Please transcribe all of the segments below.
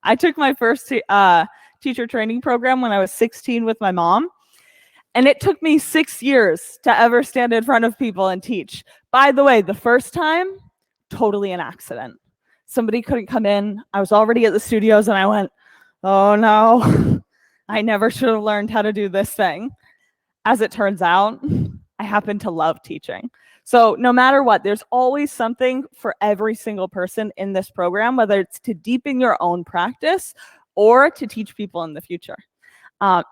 I took my first teacher training program when I was 16 with my mom. And it took me 6 years to ever stand in front of people and teach. By the way, the first time, totally an accident. Somebody couldn't come in. I was already at the studios and I went, oh no, I never should have learned how to do this thing. As it turns out, I happen to love teaching. So no matter what, there's always something for every single person in this program, whether it's to deepen your own practice or to teach people in the future.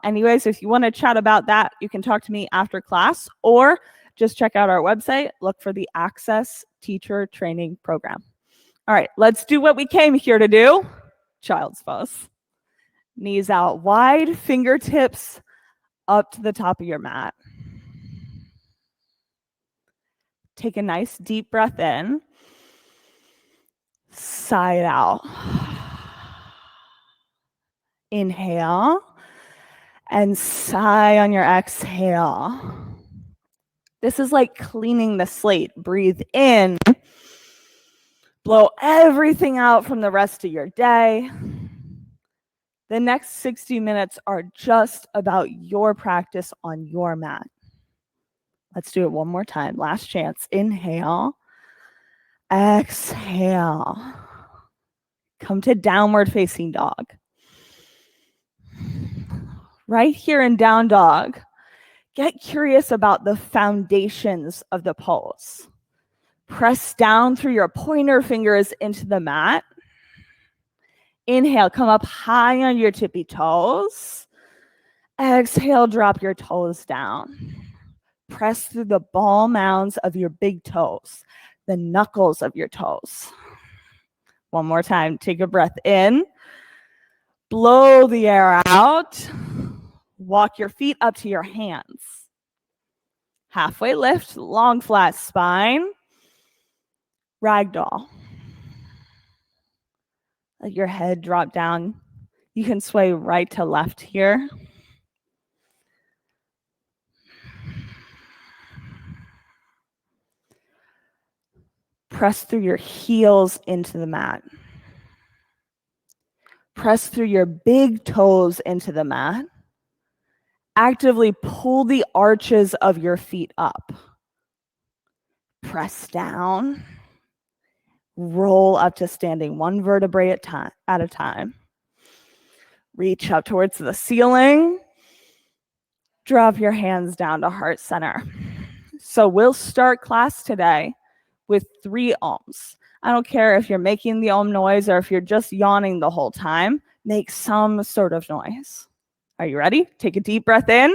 Anyways, if you want to chat about that, you can talk to me after class or just check out our website, look for the Access Teacher Training Program. All right, let's do what we came here to do. Child's pose. Knees out wide, fingertips up to the top of your mat. Take a nice deep breath in. Sigh it out. Inhale. And sigh on your exhale. This is like cleaning the slate. Breathe in. Blow everything out from the rest of your day. The next 60 minutes are just about your practice on your mat. Let's do it one more time. Last chance. Inhale. Exhale. Come to downward facing dog. Right here in down dog, get curious about the foundations of the pose. Press down through your pointer fingers into the mat. Inhale, come up high on your tippy toes. Exhale, drop your toes down. Press through the ball mounds of your big toes, the knuckles of your toes. One more time, take a breath in. Blow the air out. Walk your feet up to your hands. Halfway lift, long flat spine. Ragdoll. Let your head drop down. You can sway right to left here. Press through your heels into the mat. Press through your big toes into the mat. Actively pull the arches of your feet up. Press down. Roll up to standing, one vertebrae at a time. Reach up towards the ceiling. Drop your hands down to heart center. So we'll start class today with 3 ohms. I don't care if you're making the ohm noise or if you're just yawning the whole time, make some sort of noise. Are you ready? Take a deep breath in.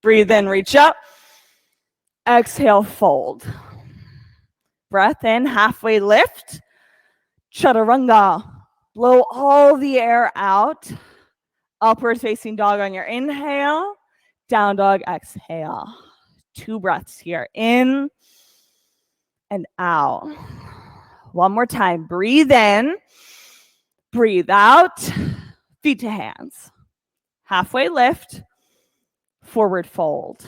Breathe in, reach up. Exhale, fold. Breath in, halfway lift. Chaturanga. Blow all the air out. Upward facing dog on your inhale. Down dog, exhale. 2 breaths here. In and out. One more time. Breathe in. Breathe out. Feet to hands. Halfway lift. Forward fold.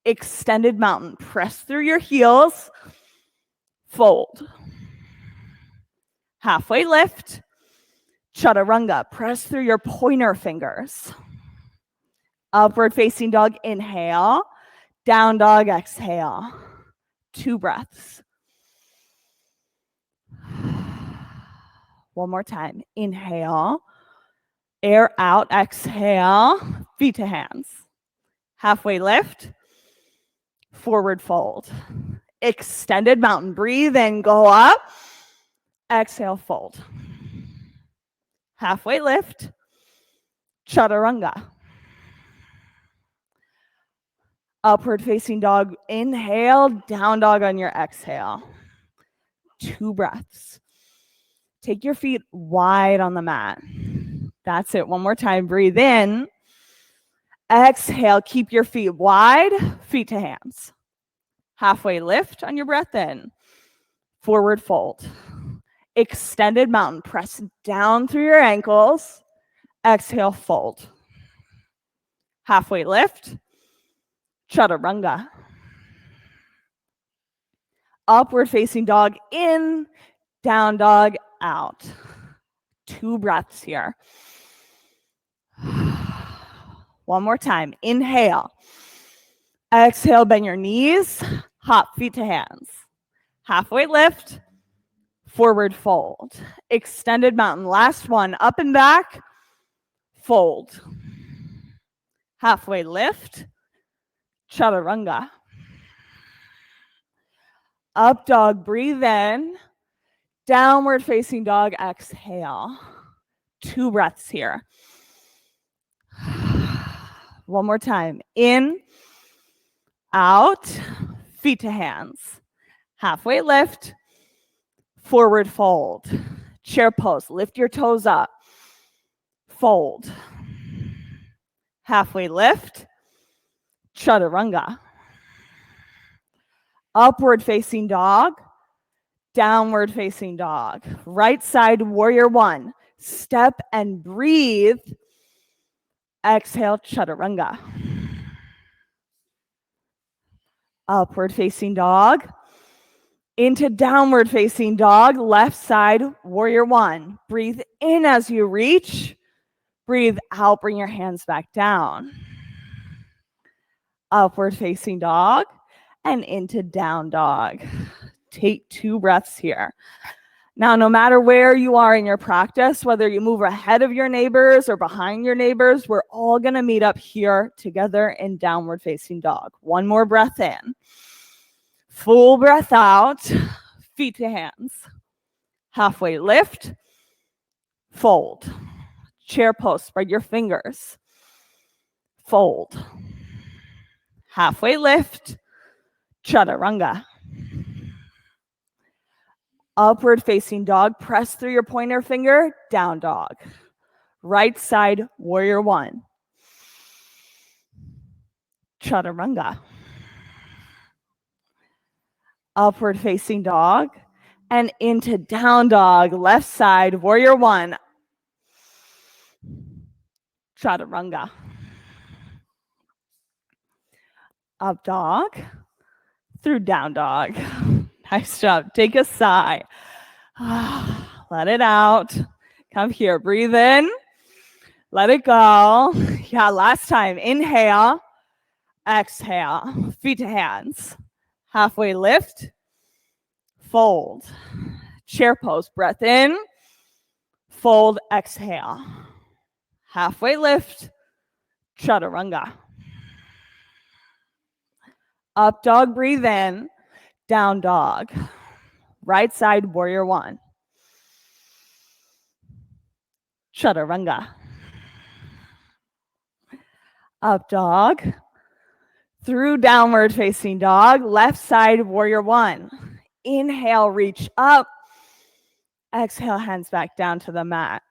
Extended mountain. Press through your heels. Fold. Halfway lift. Chaturanga. Press through your pointer fingers. Upward facing dog. Inhale. Down dog. Exhale. 2 breaths. One more time. Inhale. Air out. Exhale. Feet to hands. Halfway lift. Forward fold. Extended mountain. Breathe in. Go up. Exhale. Fold. Halfway lift. Chaturanga. Upward facing dog. Inhale. Down dog on your exhale. 2 breaths. Take your feet wide on the mat. That's it. One more time. Breathe in. Exhale. Keep your feet wide, feet to hands. Halfway lift on your breath in. Forward fold. Extended mountain. Press down through your ankles. Exhale, fold. Halfway lift. Chaturanga. Upward facing dog in. Down dog out. 2 breaths here. One more time. Inhale. Exhale, bend your knees. Hop feet to hands. Halfway lift. Forward fold. Extended mountain. Last one. Up and back. Fold. Halfway lift. Chaturanga. Up dog. Breathe in. Downward facing dog. Exhale. 2 breaths here. One more time. In, out, feet to hands. Halfway lift, forward fold. Chair pose. Lift your toes up. Fold. Halfway lift, chaturanga. Upward facing dog, downward facing dog. Right side, warrior 1. Step and breathe. Exhale, chaturanga. Upward facing dog. Into downward facing dog. Left side, warrior 1. Breathe in as you reach. Breathe out, bring your hands back down. Upward facing dog and into down dog. Take 2 breaths here. Now, no matter where you are in your practice, whether you move ahead of your neighbors or behind your neighbors, we're all going to meet up here together in downward facing dog. One more breath in. Full breath out. Feet to hands. Halfway lift. Fold. Chair pose. Spread your fingers. Fold. Halfway lift. Chaturanga. Upward facing dog. Press through your pointer finger. Down dog. Right side, warrior 1. Chaturanga. Upward facing dog. And into down dog. Left side, warrior 1. Chaturanga. Up dog. Through down dog. Nice job. Take a sigh. Let it out. Come here. Breathe in. Let it go. Yeah, last time. Inhale. Exhale. Feet to hands. Halfway lift. Fold. Chair pose. Breath in. Fold. Exhale. Halfway lift. Chaturanga. Up dog. Breathe in. Down dog. Right side, warrior 1. Chaturanga. Up dog. Through downward facing dog. Left side, warrior 1. Inhale, reach up. Exhale, hands back down to the mat.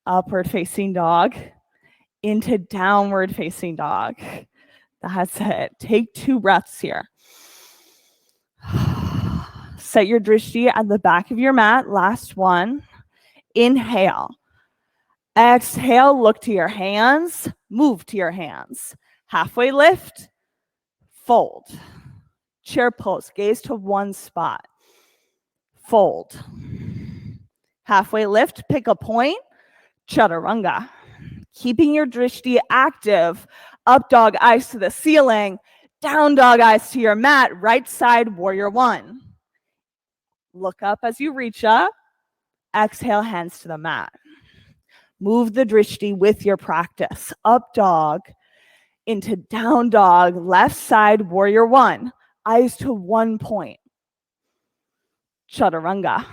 Upward facing dog. Into downward facing dog. That's it. Take 2 breaths here. Set your drishti at the back of your mat. Last one. Inhale. Exhale. Look to your hands. Move to your hands. Halfway lift. Fold. Chair pose. Gaze to one spot. Fold. Halfway lift. Pick a point. Chaturanga. Keeping your drishti active. Up dog, eyes to the ceiling. Down dog, eyes to your mat. Right side, warrior 1. Look up as you reach up. Exhale, hands to the mat. Move the drishti with your practice. Up dog, into down dog. Left side, warrior 1. Eyes to one point. Chaturanga.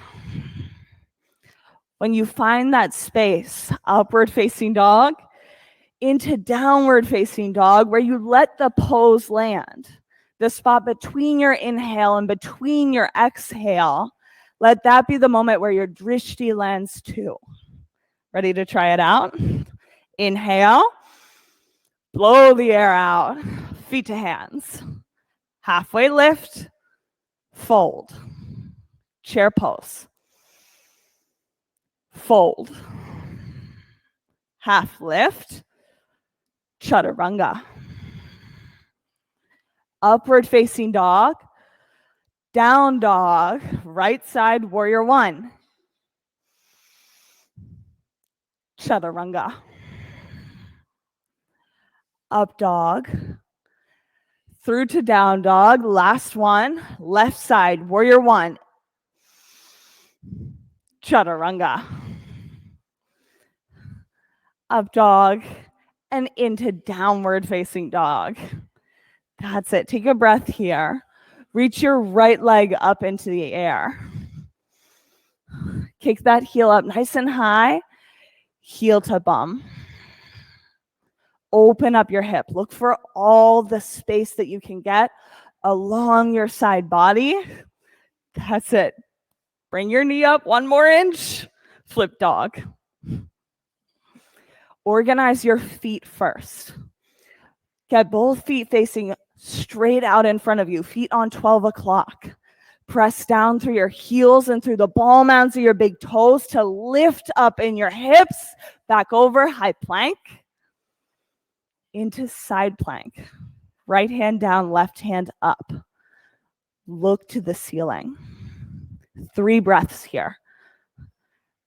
When you find that space, upward facing dog, into downward facing dog, where you let the pose land. the spot between your inhale and between your exhale. Let that be the moment where your drishti lands too. Ready to try it out? Inhale, blow the air out, feet to hands. Halfway lift, fold. Chair pose. Fold. Half lift, chaturanga. Upward facing dog, down dog, right side warrior one. Chaturanga. Up dog, through to down dog, last one, left side warrior one. Chaturanga. Up dog and into downward facing dog. That's it. Take a breath here. Reach your right leg up into the air. Kick that heel up nice and high. Heel to bum. Open up your hip. Look for all the space that you can get along your side body. That's it. Bring your knee up 1 more inch. Flip dog. Organize your feet first. Get both feet facing straight out in front of you, feet on 12 o'clock. Press down through your heels and through the ball mounds of your big toes to lift up in your hips, back over, high plank, into side plank. Right hand down, left hand up. Look to the ceiling. 3 breaths here.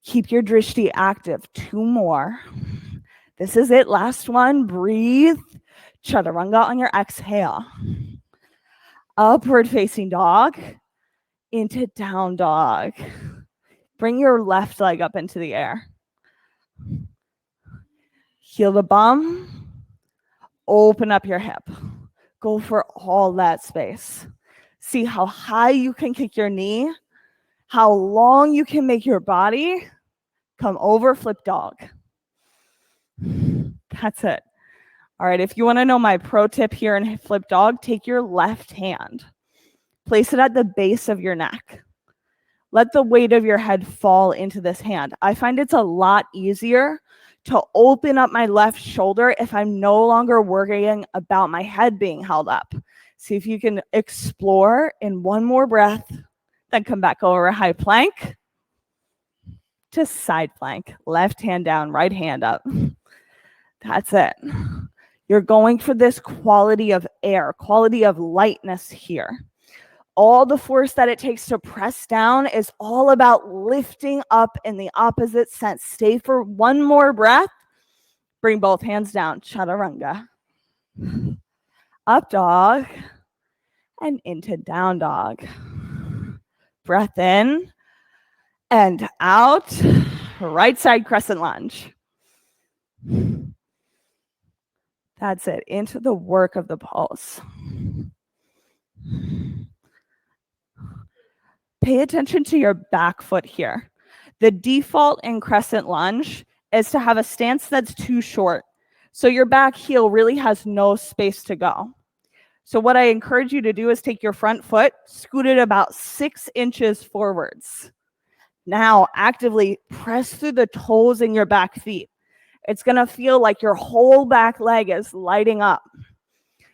Keep your drishti active. 2 more. This is it. Last one. Breathe. Chaturanga on your exhale. Upward facing dog into down dog. Bring your left leg up into the air. Heel the bum. Open up your hip. Go for all that space. See how high you can kick your knee, how long you can make your body. Come over, flip dog. That's it. All right, if you want to know my pro tip here in flip dog, take your left hand. Place it at the base of your neck. Let the weight of your head fall into this hand. I find it's a lot easier to open up my left shoulder if I'm no longer worrying about my head being held up. See if you can explore in 1 more breath, then come back over high plank to side plank. Left hand down, right hand up. That's it. You're going for this quality of air, quality of lightness here. All the force that it takes to press down is all about lifting up in the opposite sense. Stay for 1 more breath. Bring both hands down. Chaturanga. Up dog and into down dog. Breath in and out. Right side crescent lunge. That's it. Into the work of the pulse. Pay attention to your back foot here. The default in crescent lunge is to have a stance that's too short. So your back heel really has no space to go. So what I encourage you to do is take your front foot, scoot it about 6 inches forwards. Now actively press through the toes in your back feet. It's going to feel like your whole back leg is lighting up.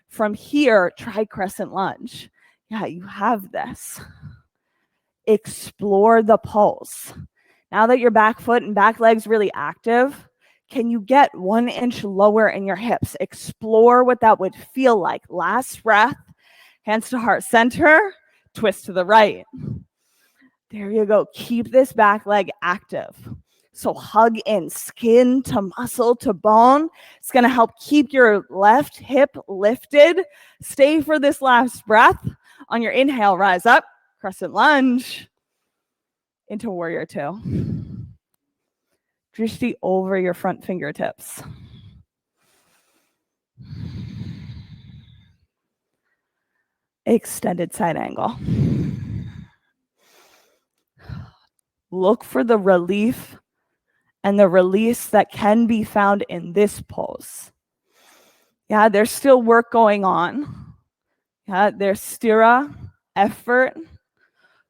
From here, try crescent lunge. Yeah, you have this. Explore the pulse. Now that your back foot and back leg's really active, can you get 1 inch lower in your hips? Explore what that would feel like. Last breath, hands to heart center, twist to the right. There you go. Keep this back leg active. So hug in, skin to muscle to bone. It's going to help keep your left hip lifted. Stay for this last breath. On your inhale, rise up, crescent lunge into warrior 2. Drishti over your front fingertips. Extended side angle. Look for the relief and the release that can be found in this pose. Yeah, there's still work going on. Yeah, there's stira, effort.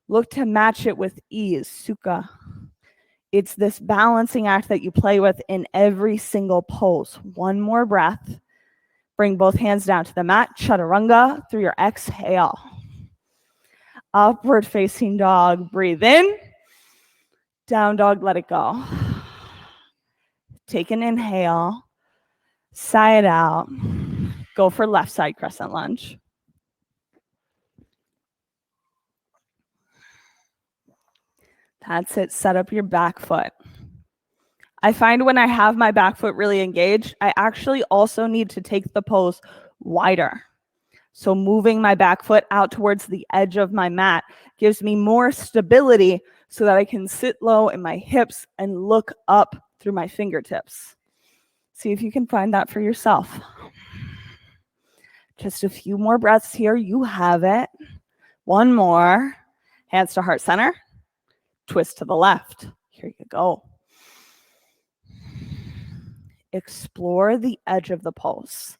Look to match it with ease, sukha. It's this balancing act that you play with in every single pose. One more breath. Bring both hands down to the mat, chaturanga through your exhale. Upward facing dog, breathe in. Down dog, let it go. Take an inhale, sigh it out. Go for left side crescent lunge. That's it, set up your back foot. I find when I have my back foot really engaged, I actually also need to take the pose wider. So moving my back foot out towards the edge of my mat gives me more stability so that I can sit low in my hips and look up through my fingertips. See if you can find that for yourself. Just a few more breaths here. You have it. One more. Hands to heart center. Twist to the left. Here you go. Explore the edge of the pose.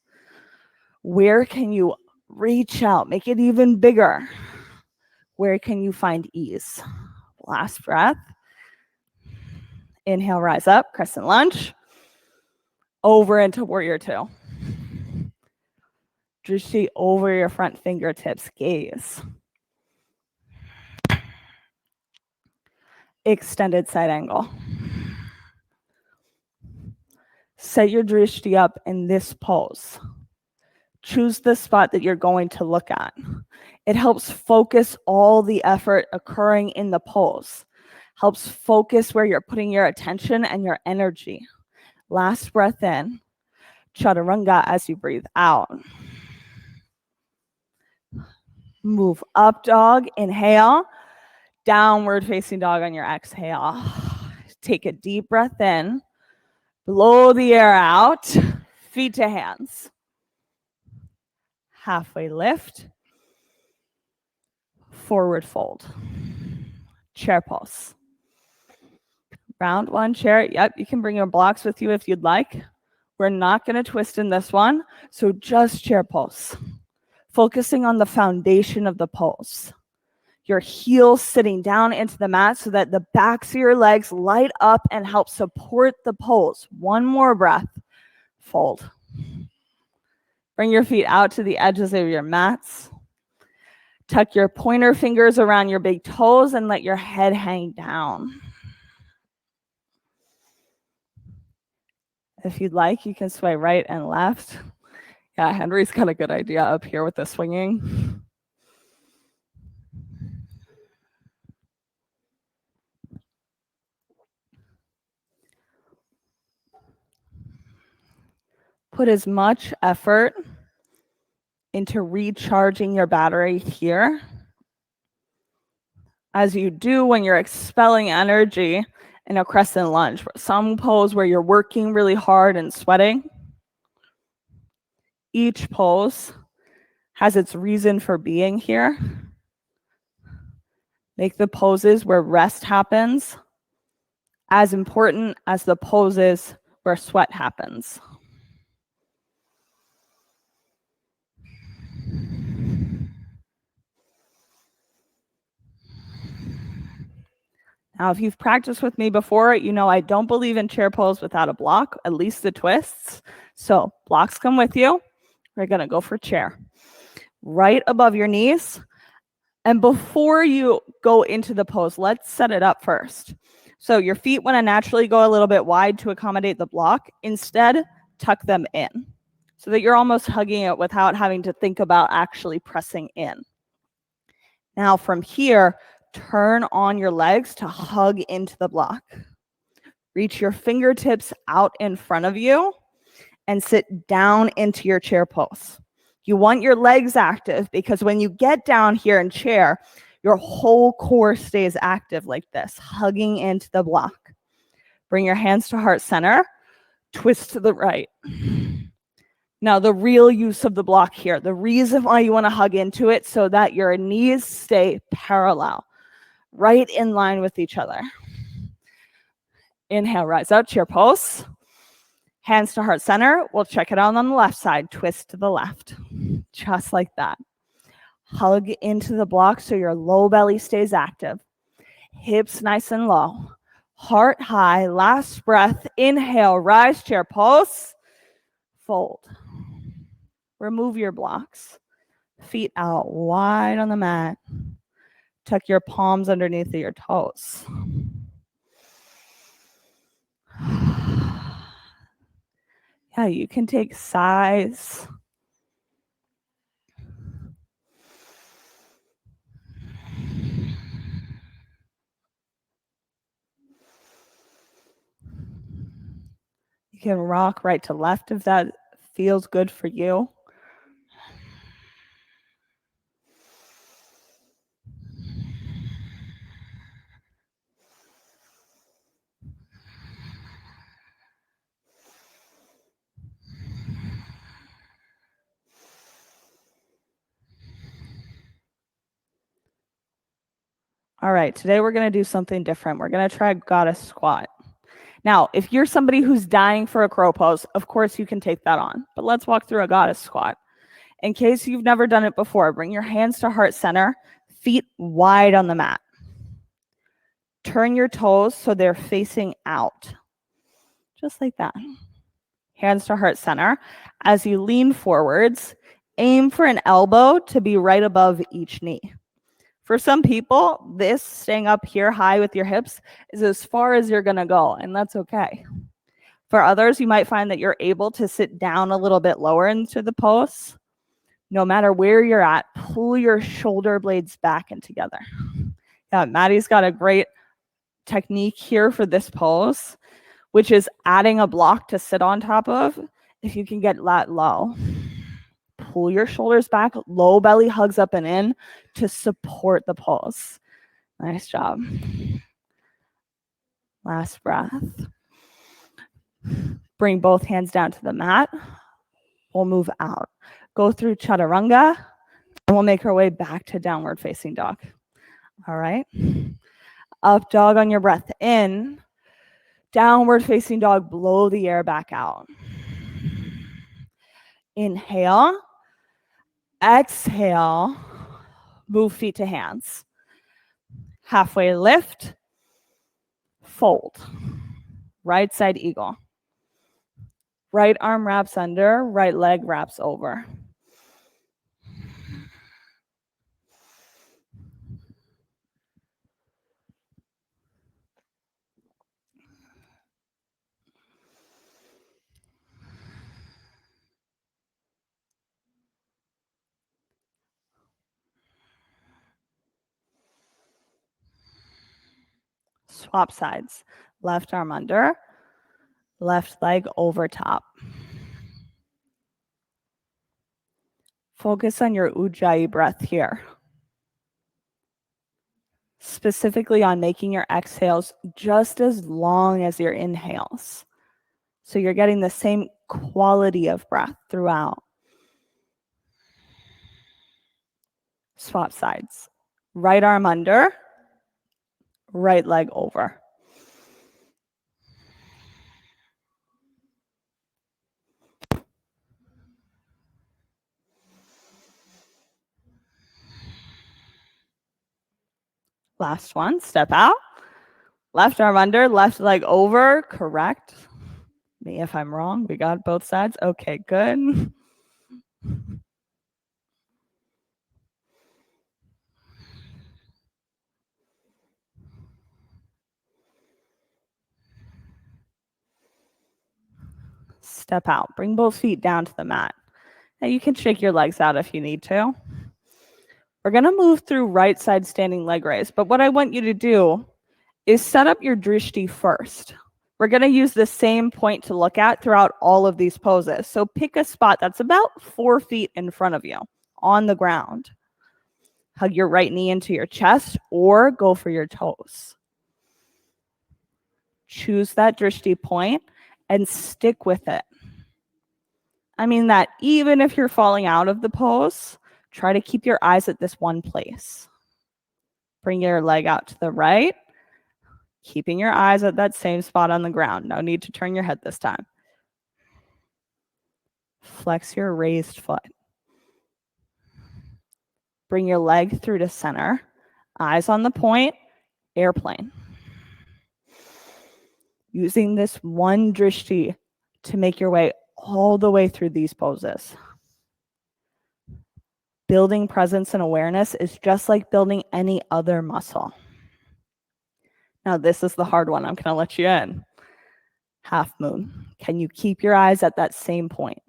Where can you reach out? Make it even bigger. Where can you find ease? Last breath. Inhale, rise up, crescent lunge. Over into warrior two. Drishti over your front fingertips, gaze. Extended side angle. Set your drishti up in this pose. Choose the spot that you're going to look at. It helps focus all the effort occurring in the pose. Helps focus where you're putting your attention and your energy. Last breath in. Chaturanga as you breathe out. Move up dog, inhale. Downward facing dog on your exhale. Take a deep breath in. Blow the air out. Feet to hands. Halfway lift. Forward fold. Chair pose. Round one chair. Yep, you can bring your blocks with you if you'd like. We're not going to twist in this one, so just chair pose. Focusing on the foundation of the pose. Your heels sitting down into the mat so that the backs of your legs light up and help support the pose. One more breath. Fold. Bring your feet out to the edges of your mats. Tuck your pointer fingers around your big toes and let your head hang down. If you'd like, you can sway right and left. Yeah, Henry's got a good idea up here with the swinging. Put as much effort into recharging your battery here as you do when you're expelling energy in a crescent lunge. Some pose where you're working really hard and sweating. Each pose has its reason for being here. Make the poses where rest happens as important as the poses where sweat happens. Now, if you've practiced with me before, you know I don't believe in chair pose without a block, at least the twists. So blocks come with you. We're going to go for chair. Right above your knees. And before you go into the pose, let's set it up first. So your feet want to naturally go a little bit wide to accommodate the block. Instead, tuck them in so that you're almost hugging it without having to think about actually pressing in. Now from here, turn on your legs to hug into the block. Reach your fingertips out in front of you and sit down into your chair pose. You want your legs active because when you get down here in chair, your whole core stays active like this, hugging into the block. Bring your hands to heart center, twist to the right. Now, the real use of the block here, the reason why you want to hug into it so that your knees stay parallel, right in line with each other. Inhale, rise up, chair pose. Hands to heart center. We'll check it out on the left side. Twist to the left. Just like that. Hug into the block so your low belly stays active. Hips nice and low. Heart high. Last breath. Inhale, rise, chair pose. Fold. Remove your blocks. Feet out wide on the mat. Tuck your palms underneath your toes. Yeah, you can take sighs. You can rock right to left if that feels good for you. All right, today we're going to do something different. We're going to try goddess squat. Now, if you're somebody who's dying for a crow pose, of course you can take that on. But let's walk through a goddess squat. In case you've never done it before, bring your hands to heart center, feet wide on the mat. Turn your toes so they're facing out. Just like that. Hands to heart center. As you lean forwards, aim for an elbow to be right above each knee. For some people, this staying up here high with your hips is as far as you're going to go, and that's okay. For others, you might find that you're able to sit down a little bit lower into the pose. No matter where you're at, pull your shoulder blades back and together. Yeah, Maddie's got a great technique here for this pose, which is adding a block to sit on top of. If you can get that low, pull your shoulders back, low belly hugs up and in to support the pose. Nice job. Last breath. Bring both hands down to the mat. We'll move out. Go through chaturanga, and we'll make our way back to downward facing dog. All right. Up dog on your breath in. Downward facing dog, blow the air back out. Inhale. Exhale. Move feet to hands. Halfway lift. Fold. Right side eagle. Right arm wraps under, right leg wraps over. Swap sides. Left arm under, left leg over top. Focus on your Ujjayi breath here. Specifically on making your exhales just as long as your inhales. So you're getting the same quality of breath throughout. Swap sides. Right arm under, right leg over. Last one, step out. Left arm under, left leg over, correct. Me if I'm wrong, we got both sides. Okay, good. Step out, bring both feet down to the mat. Now you can shake your legs out if you need to. We're gonna move through right side standing leg raise, but what I want you to do is set up your drishti first. We're gonna use the same point to look at throughout all of these poses. So pick a spot that's about 4 feet in front of you on the ground. Hug your right knee into your chest or go for your toes. Choose that drishti point and stick with it. I mean that even if you're falling out of the pose, try to keep your eyes at this one place. Bring your leg out to the right, keeping your eyes at that same spot on the ground. No need to turn your head this time. Flex your raised foot. Bring your leg through to center. Eyes on the point, airplane. Using this one drishti to make your way all the way through these poses. Building presence and awareness is just like building any other muscle. Now, this is the hard one. I'm going to let you in. Half moon. Can you keep your eyes at that same point?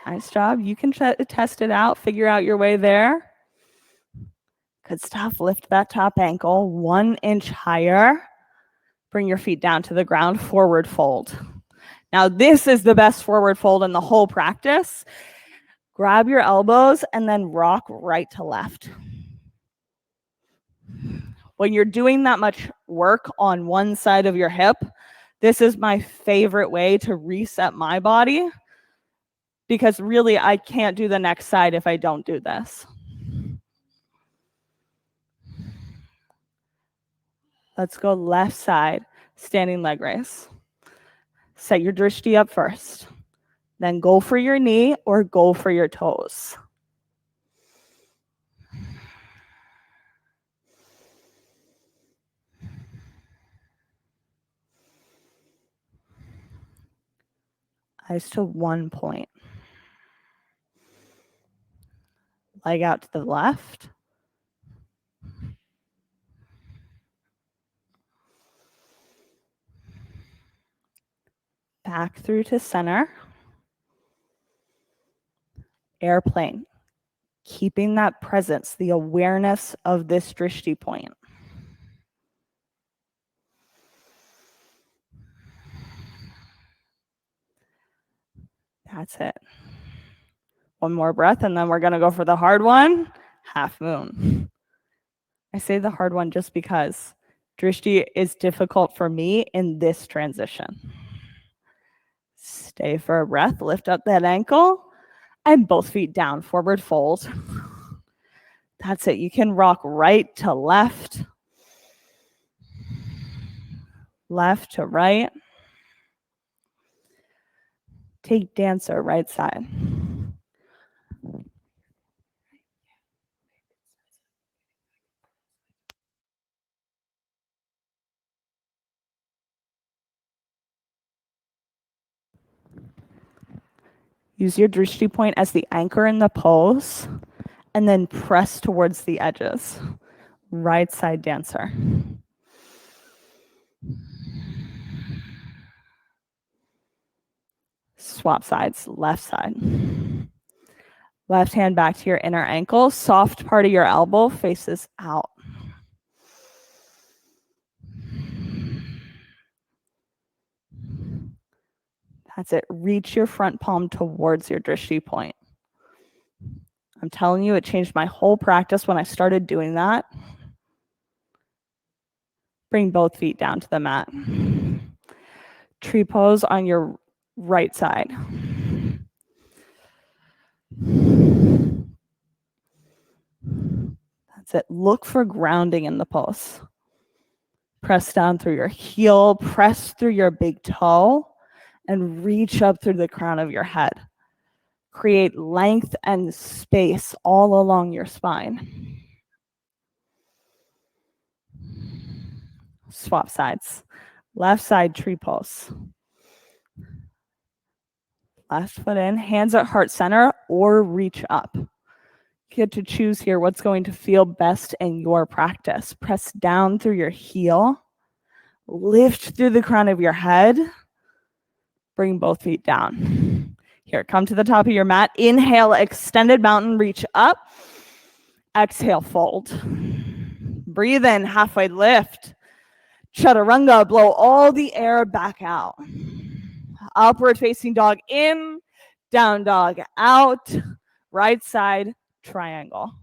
Nice job. You can test it out, figure out your way there. Good stuff. Lift that top ankle 1 inch higher. Bring your feet down to the ground, forward fold. Now, this is the best forward fold in the whole practice. Grab your elbows and then rock right to left. When you're doing that much work on one side of your hip, this is my favorite way to reset my body, because really I can't do the next side if I don't do this. Let's go left side, standing leg raise. Set your drishti up first. Then go for your knee or go for your toes. Eyes to one point. Leg out to the left. Back through to center. Airplane. Keeping that presence, the awareness of this drishti point. That's it. One more breath, and then we're going to go for the hard one, half moon. I say the hard one just because drishti is difficult for me in this transition. Stay for a breath, lift up that ankle, and both feet down, forward fold. That's it. You can rock right to left, left to right. Take dancer, right side. Use your drishti point as the anchor in the pose, and then press towards the edges. Right side dancer. Swap sides, left side. Left hand back to your inner ankle. Soft part of your elbow faces out. That's it. Reach your front palm towards your drishti point. I'm telling you, it changed my whole practice when I started doing that. Bring both feet down to the mat. Tree pose on your right side. That's it. Look for grounding in the pose. Press down through your heel, press through your big toe, and reach up through the crown of your head. Create length and space all along your spine. Swap sides. Left side tree pose. Left foot in, hands at heart center or reach up. You get to choose here what's going to feel best in your practice. Press down through your heel. Lift through the crown of your head. Bring both feet down. Here, come to the top of your mat. Inhale, extended mountain, reach up. Exhale, fold. Breathe in, halfway lift. Chaturanga, blow all the air back out. Upward facing dog in, down dog out, right side triangle.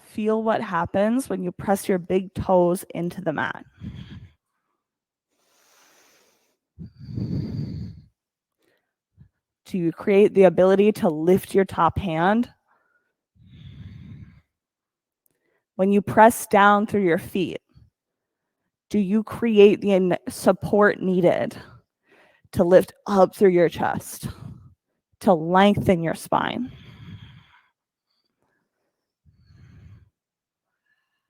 Feel what happens when you press your big toes into the mat. Do you create the ability to lift your top hand? When you press down through your feet, do you create the support needed to lift up through your chest, to lengthen your spine?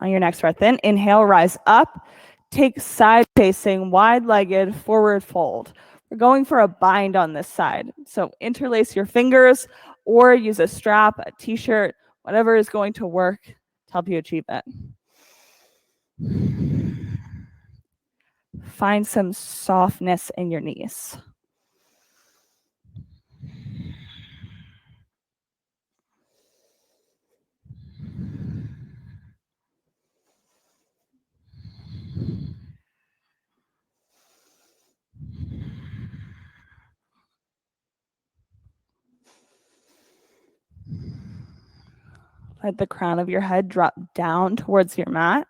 On your next breath in, inhale, rise up, take side facing, wide-legged forward fold. We're going for a bind on this side. So interlace your fingers or use a strap, a t-shirt, whatever is going to work to help you achieve it. Find some softness in your knees. Let the crown of your head drop down towards your mat.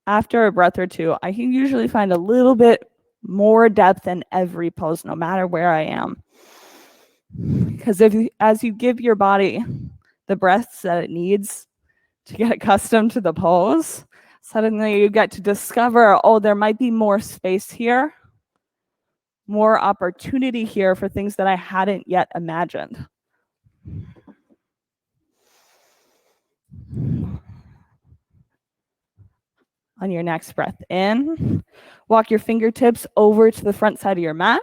After a breath or two, I can usually find a little bit more depth in every pose, no matter where I am. Because as you give your body the breaths that it needs to get accustomed to the pose, suddenly you get to discover, oh, there might be more space here, more opportunity here for things that I hadn't yet imagined. On your next breath in, walk your fingertips over to the front side of your mat.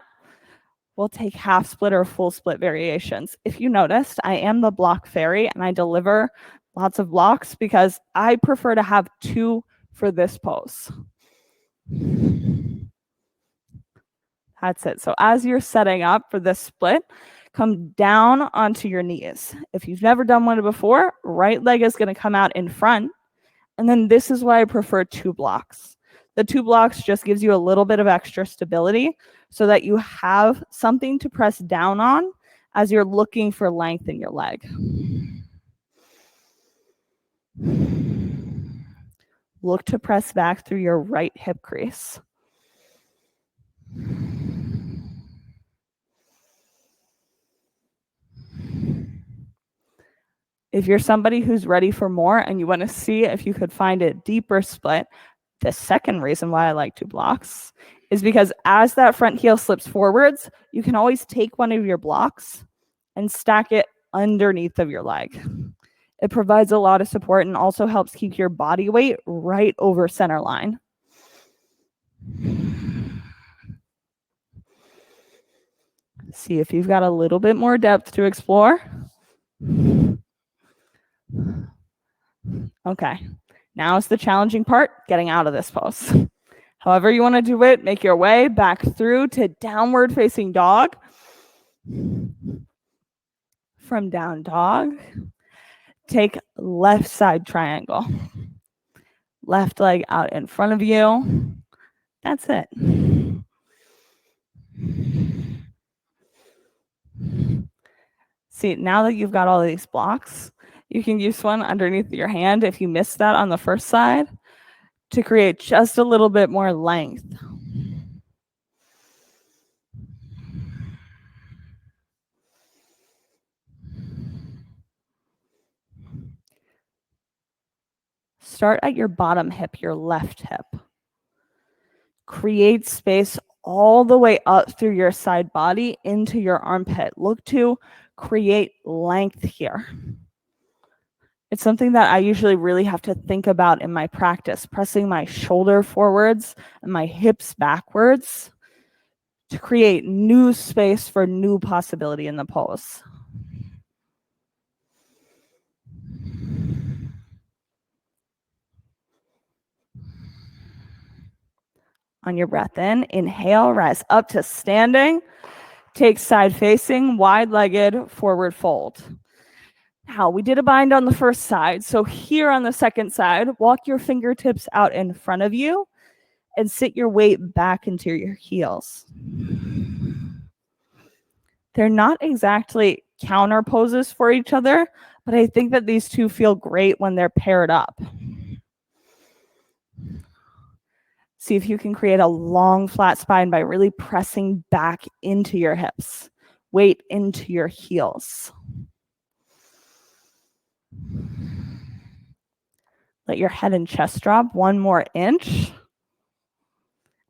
We'll take half split or full split variations. If you noticed, I am the block fairy and I deliver lots of blocks because I prefer to have 2 for this pose. That's it. So as you're setting up for this split, come down onto your knees. If you've never done one before, right leg is going to come out in front. And then this is why I prefer 2 blocks. The 2 blocks just gives you a little bit of extra stability so that you have something to press down on as you're looking for length in your leg. Look to press back through your right hip crease. If you're somebody who's ready for more and you want to see if you could find a deeper split, the second reason why I like 2 blocks is because as that front heel slips forwards, you can always take one of your blocks and stack it underneath of your leg. It provides a lot of support and also helps keep your body weight right over center line. See if you've got a little bit more depth to explore. Okay, now is the challenging part, getting out of this pose. However you want to do it, make your way back through to downward facing dog. From down dog, take left side triangle. Left leg out in front of you. That's it. See, now that you've got all these blocks, you can use one underneath your hand if you missed that on the first side to create just a little bit more length. Start at your bottom hip, your left hip. Create space all the way up through your side body into your armpit. Look to create length here. It's something that I usually really have to think about in my practice, pressing my shoulder forwards and my hips backwards to create new space for new possibility in the pose. On your breath in, inhale, rise up to standing. Take side facing, wide-legged forward fold. Now, we did a bind on the first side. So here on the second side, walk your fingertips out in front of you and sit your weight back into your heels. They're not exactly counter poses for each other, but I think that these two feel great when they're paired up. See if you can create a long, flat spine by really pressing back into your hips. Weight into your heels. Let your head and chest drop 1 more inch.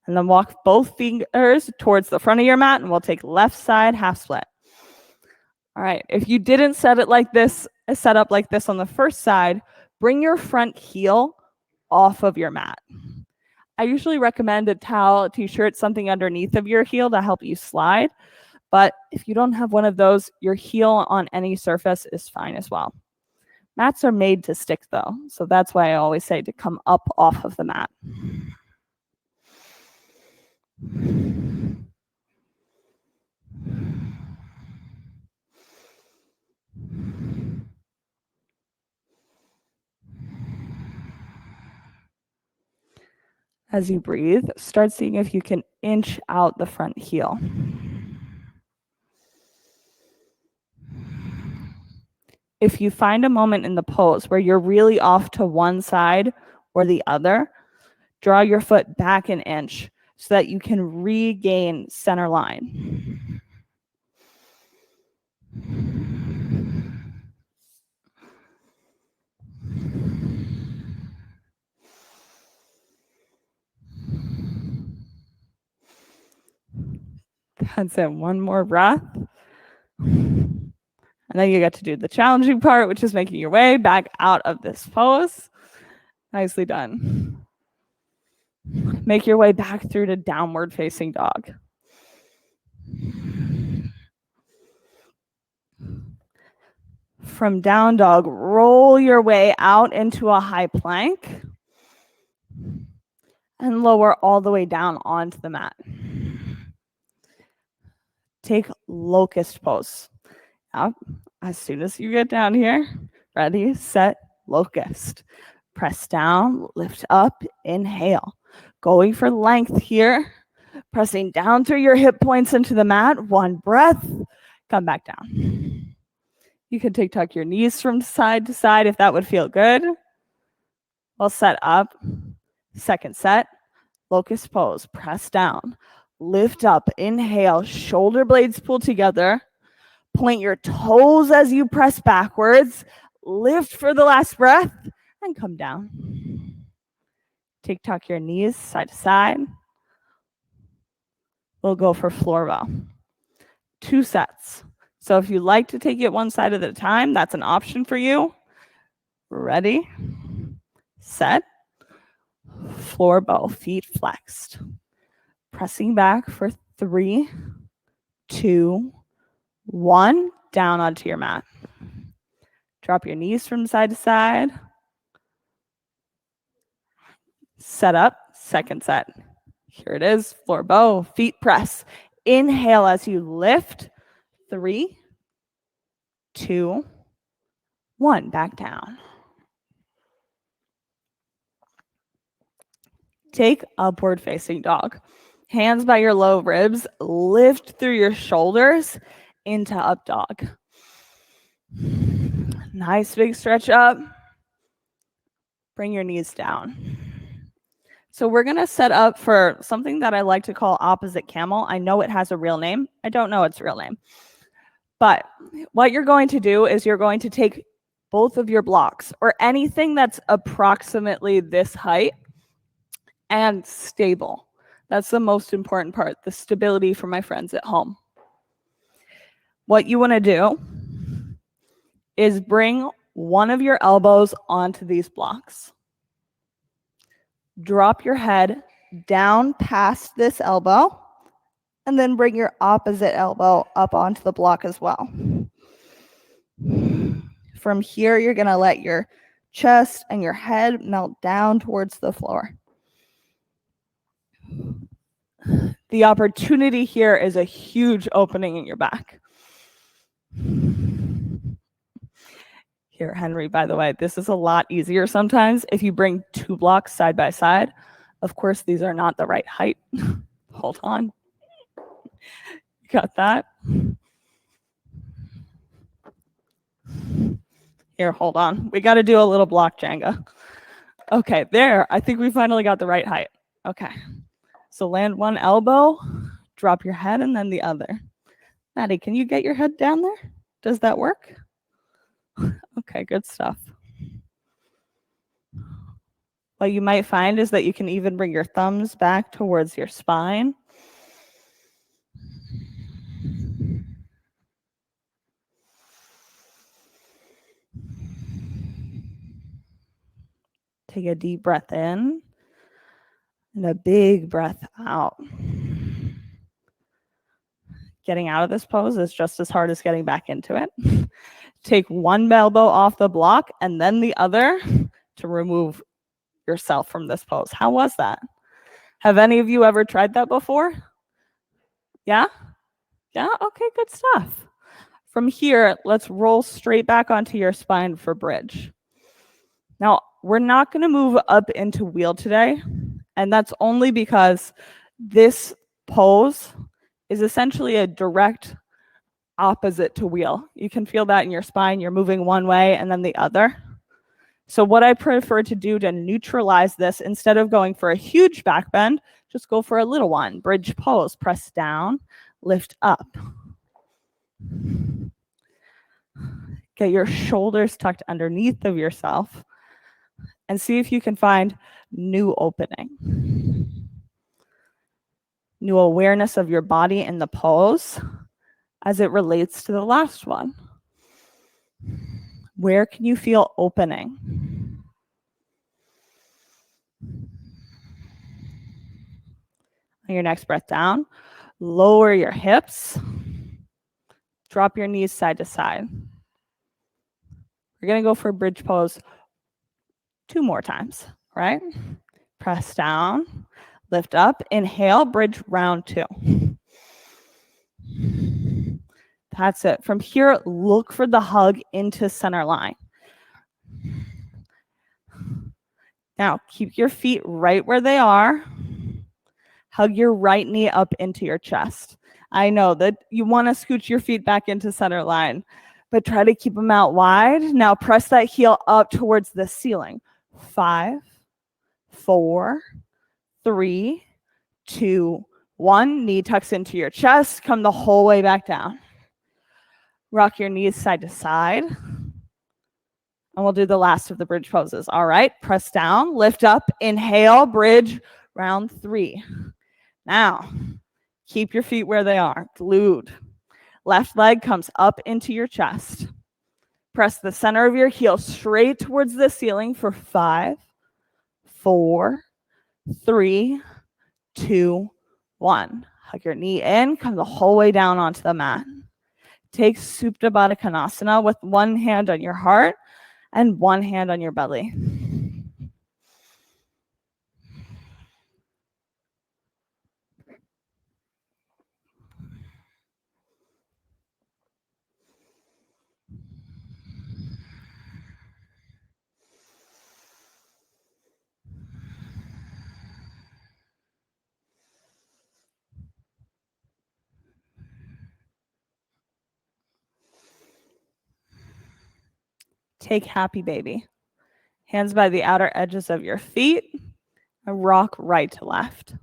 And then walk both fingers towards the front of your mat, and we'll take left side half split. All right, if you didn't set up like this on the first side, bring your front heel off of your mat. I usually recommend a towel, a t-shirt, something underneath of your heel to help you slide. But if you don't have one of those, your heel on any surface is fine as well. Mats are made to stick though, so that's why I always say to come up off of the mat. As you breathe, start seeing if you can inch out the front heel. If you find a moment in the pose where you're really off to one side or the other, draw your foot back an inch so that you can regain center line. That's it. 1 more breath. And then you get to do the challenging part, which is making your way back out of this pose. Nicely done. Make your way back through to downward facing dog. From down dog, roll your way out into a high plank and lower all the way down onto the mat. Take locust pose. Now, as soon as you get down here, ready, set, locust. Press down, lift up, inhale. Going for length here. Pressing down through your hip points into the mat. 1 breath. Come back down. You can tuck your knees from side to side if that would feel good. We'll set up. Second set. Locust pose. Press down. Lift up. Inhale. Shoulder blades pull together. Point your toes as you press backwards. Lift for the last breath and come down. Tuck your knees side to side. We'll go for floor bow. 2 sets. So if you like to take it one side at a time, that's an option for you. Ready, set, floor bow, feet flexed. Pressing back for 3, 2, 1, down onto your mat. Drop your knees from side to side. Set up, second set. Here it is, floor bow, feet press. Inhale as you lift. 3, 2, 1, back down. Take upward facing dog. Hands by your low ribs, lift through your shoulders into up dog. Nice big stretch up. Bring your knees down. So we're going to set up for something that I like to call opposite camel. I know it has a real name. I don't know its real name. But what you're going to do is you're going to take both of your blocks or anything that's approximately this height and stable. That's the most important part, the stability for my friends at home. What you want to do is bring one of your elbows onto these blocks. Drop your head down past this elbow, and then bring your opposite elbow up onto the block as well. From here, you're going to let your chest and your head melt down towards the floor. The opportunity here is a huge opening in your back. Here, Henry, by the way, this is a lot easier sometimes if you bring 2 blocks side by side. Of course, these are not the right height. Hold on. You got that? Here, hold on. We got to do a little block Jenga. Okay, there. I think we finally got the right height. Okay. So land one elbow, drop your head, and then the other. Maddie, can you get your head down there? Does that work? Okay, good stuff. What you might find is that you can even bring your thumbs back towards your spine. Take a deep breath in and a big breath out. Getting out of this pose is just as hard as getting back into it. Take one elbow off the block and then the other to remove yourself from this pose. How was that? Have any of you ever tried that before? Yeah? Yeah? Okay, good stuff. From here, let's roll straight back onto your spine for bridge. Now, we're not going to move up into wheel today, and that's only because this pose is essentially a direct opposite to wheel. You can feel that in your spine. You're moving one way and then the other. So what I prefer to do to neutralize this, instead of going for a huge back bend, just go for a little one. Bridge pose, press down, lift up. Get your shoulders tucked underneath of yourself and see if you can find new opening. New awareness of your body in the pose as it relates to the last one. Where can you feel opening? On your next breath down, lower your hips, drop your knees side to side. We're going to go for a bridge pose 2 more times, right? Press down, lift up, inhale, bridge round 2. That's it. From here, look for the hug into center line. Now, keep your feet right where they are. Hug your right knee up into your chest. I know that you want to scooch your feet back into center line, but try to keep them out wide. Now press that heel up towards the ceiling. 5, 4, 3, 2, 1. Knee tucks into your chest. Come the whole way back down. Rock your knees side to side. And we'll do the last of the bridge poses. All right, press down, lift up, inhale, bridge, round 3. Now, keep your feet where they are, glued. Left leg comes up into your chest. Press the center of your heel straight towards the ceiling for 5, 4, 3, 2, 1. Hug your knee in, come the whole way down onto the mat. Take Supta Baddha Konasana with one hand on your heart and one hand on your belly. Take happy baby. Hands by the outer edges of your feet and rock right to left.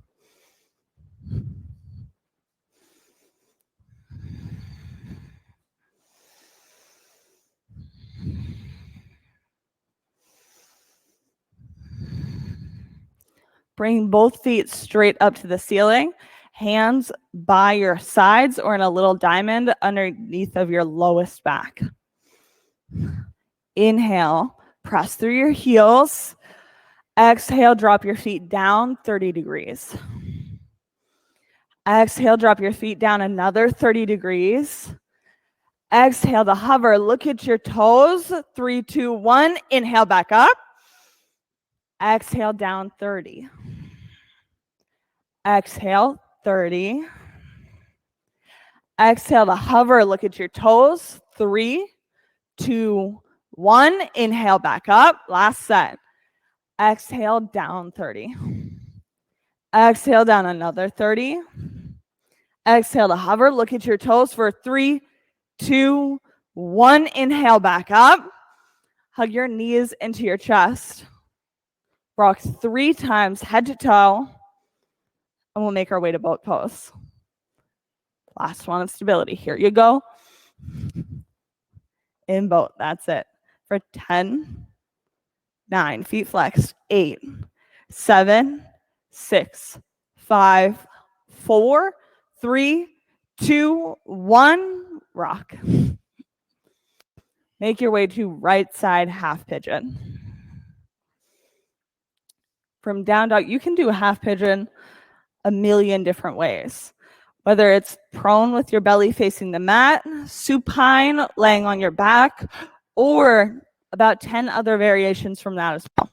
Bring both feet straight up to the ceiling. Hands by your sides or in a little diamond underneath of your lowest back. Inhale, press through your heels. Exhale, drop your feet down 30 degrees. Exhale, drop your feet down another 30 degrees. Exhale to hover. Look at your toes. 3, 2, 1. Inhale back up. Exhale down 30. Exhale 30. Exhale to hover. Look at your toes. 3, 2, 1. Inhale back up. Last set. Exhale down 30. Exhale down another 30. Exhale to hover. Look at your toes for 3, 2, 1. Inhale back up. Hug your knees into your chest. Rock 3 times head to toe. And we'll make our way to boat pose. Last one of stability. Here you go. In boat. That's it. For 10, 9, feet flexed, 8, 7, 6, 5, 4, 3, 2, 1, rock. Make your way to right side half pigeon. From down dog, you can do a half pigeon a million different ways. Whether it's prone with your belly facing the mat, supine, laying on your back, or about 10 other variations from that as well.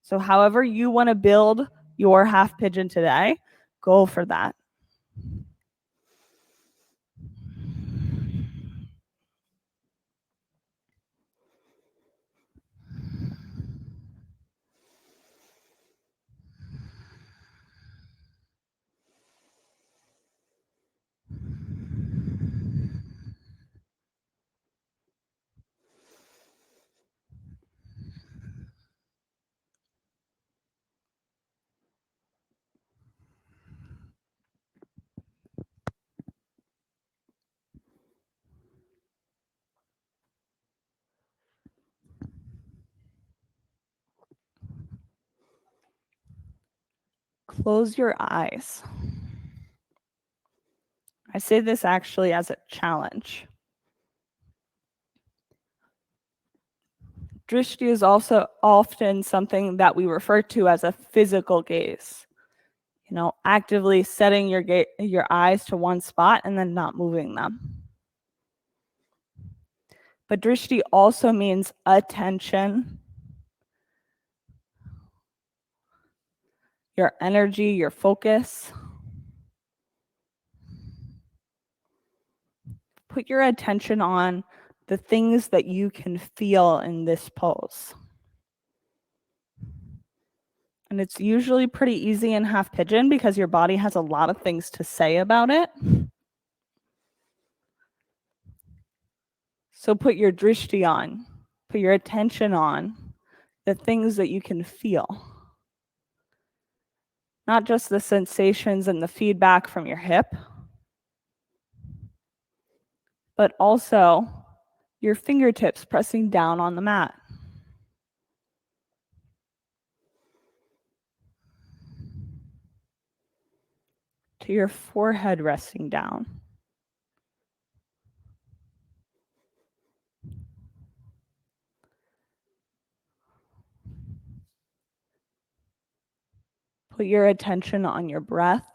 So however you want to build your half pigeon today, go for that. Close your eyes. I say this actually as a challenge. Drishti is also often something that we refer to as a physical gaze. You know, actively setting your eyes to one spot and then not moving them. But drishti also means attention, your energy, your focus. Put your attention on the things that you can feel in this pose. And it's usually pretty easy in half pigeon because your body has a lot of things to say about it. So put your drishti on, put your attention on the things that you can feel. Not just the sensations and the feedback from your hip, but also your fingertips pressing down on the mat. To your forehead resting down. Put your attention on your breath,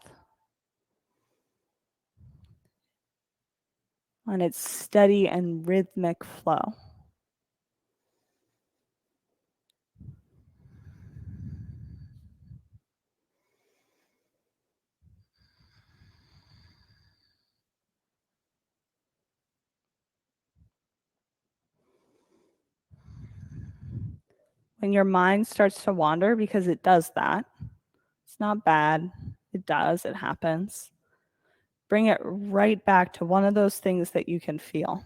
on its steady and rhythmic flow. When your mind starts to wander, because it does that, it's not bad, it does, it happens. Bring it right back to one of those things that you can feel.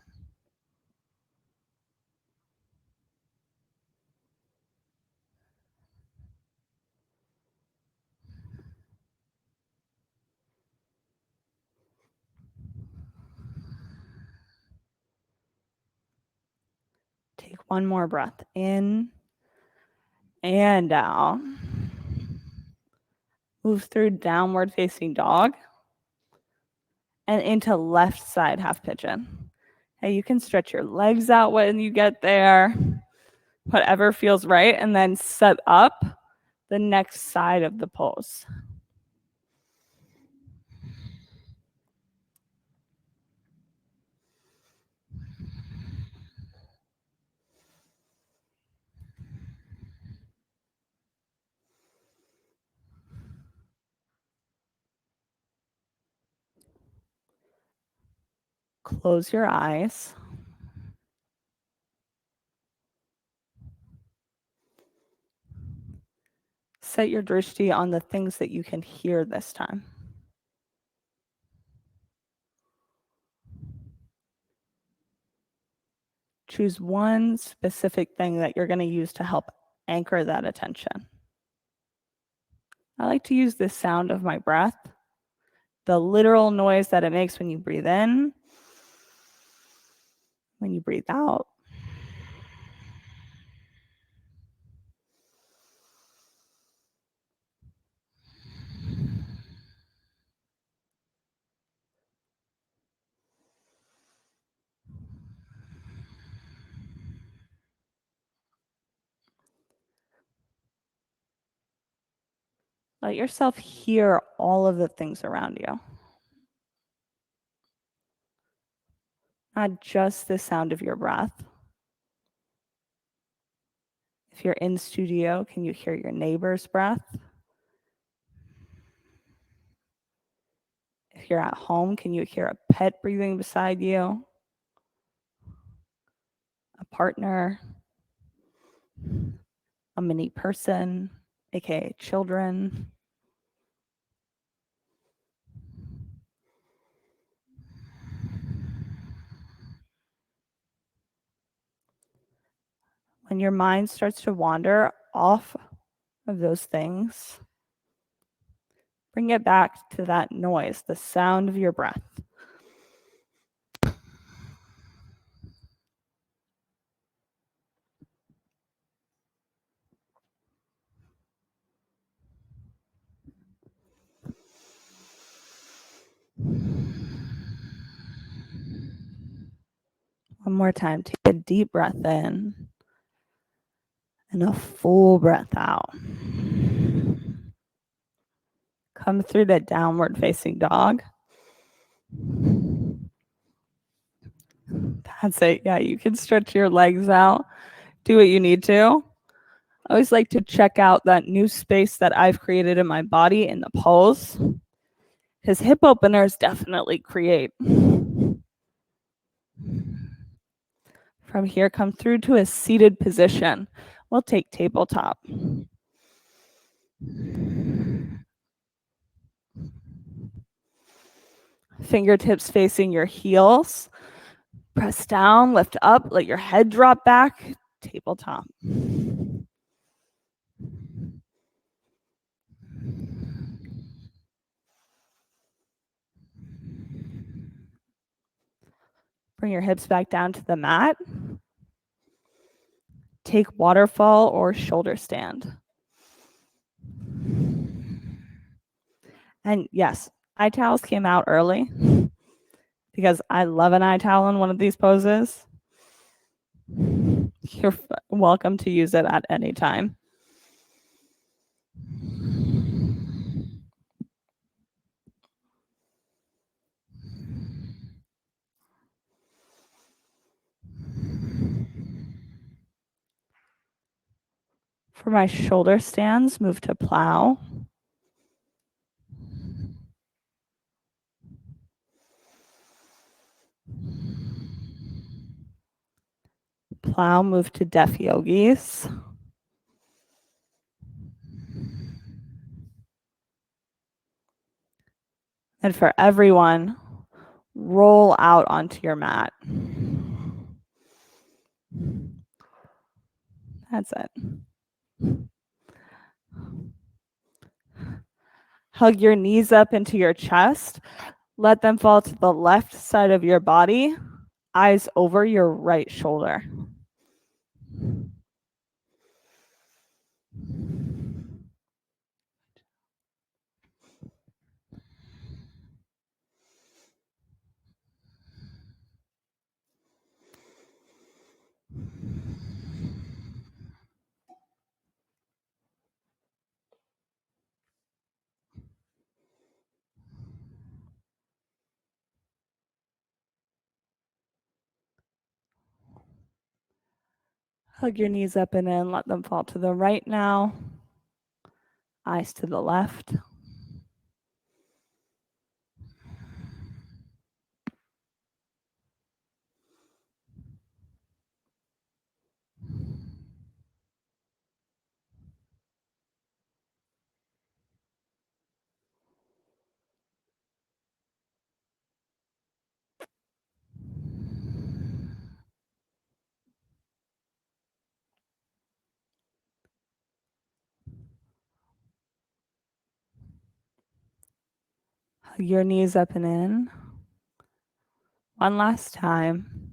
Take one more breath in and out. Move through downward facing dog and into left side half pigeon. Hey, you can stretch your legs out when you get there, whatever feels right, and then set up the next side of the pose. Close your eyes. Set your drishti on the things that you can hear this time. Choose one specific thing that you're going to use to help anchor that attention. I like to use the sound of my breath, the literal noise that it makes when you breathe in, when you breathe out. Let yourself hear all of the things around you, not just the sound of your breath. If you're in studio, can you hear your neighbor's breath? If you're at home, can you hear a pet breathing beside you? A partner? A mini person, aka children? When your mind starts to wander off of those things, bring it back to that noise, the sound of your breath. One more time, take a deep breath in and a full breath out. Come through the downward facing dog. That's it. Yeah, you can stretch your legs out, do what you need to. I always like to check out that new space that I've created in my body in the pose, because hip openers definitely create. From here, come through to a seated position. We'll take tabletop. Fingertips facing your heels. Press down, lift up, let your head drop back. Tabletop. Bring your hips back down to the mat. Take waterfall or shoulder stand. And yes, eye towels came out early because I love an eye towel in one of these poses. You're welcome to use it at any time. For my shoulder stands, move to plow. Plow, move to deaf yogis. And for everyone, roll out onto your mat. That's it. Hug your knees up into your chest. Let them fall to the left side of your body, eyes over your right shoulder. Hug your knees up and in, let them fall to the right now, eyes to the left. Hug your knees up and in. One last time.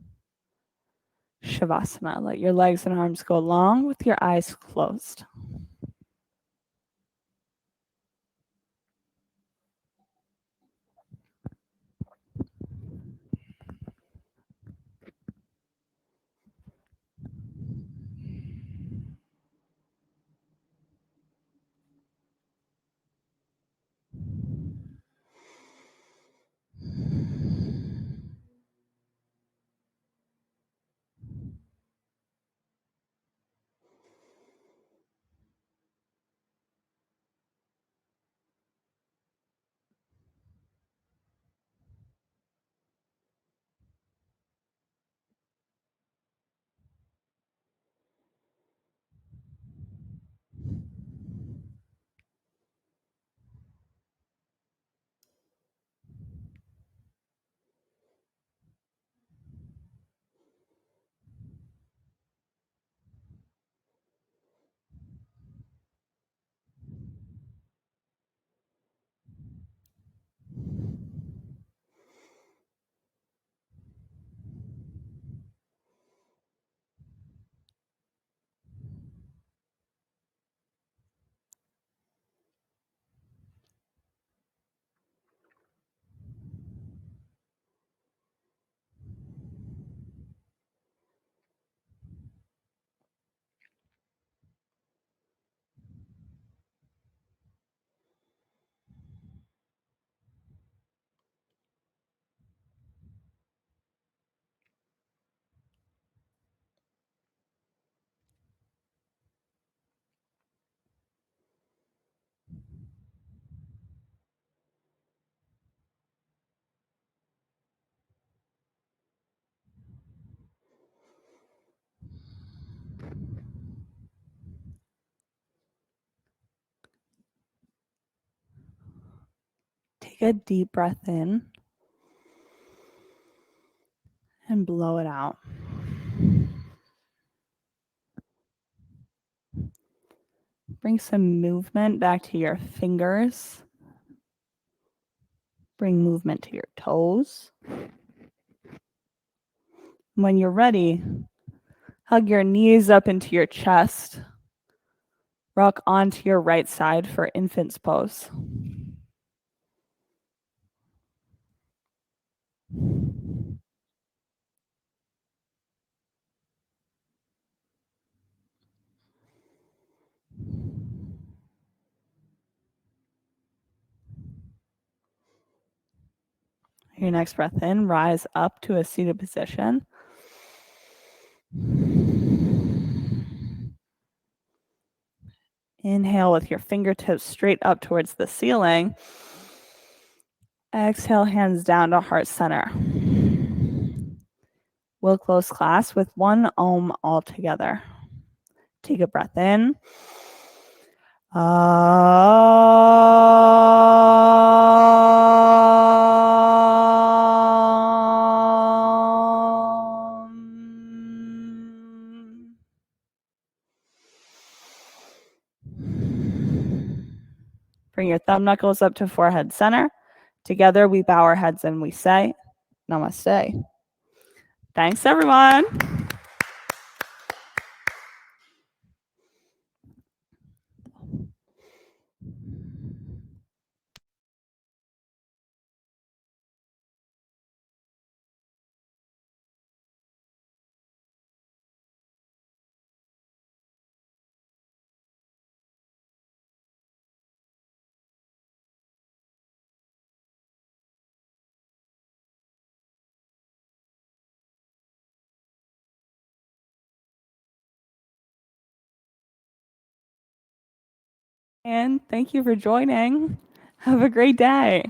Shavasana. Let your legs and arms go long with your eyes closed. Take a deep breath in and blow it out. Bring some movement back to your fingers. Bring movement to your toes. When you're ready, hug your knees up into your chest. Rock onto your right side for infant's pose. Your next breath in, rise up to a seated position. Inhale with your fingertips straight up towards the ceiling. Exhale, hands down to heart center. We'll close class with one Om all together. Take a breath in. Bring your thumb knuckles up to forehead center. Together, we bow our heads and we say, Namaste. Thanks, everyone. And thank you for joining. Have a great day.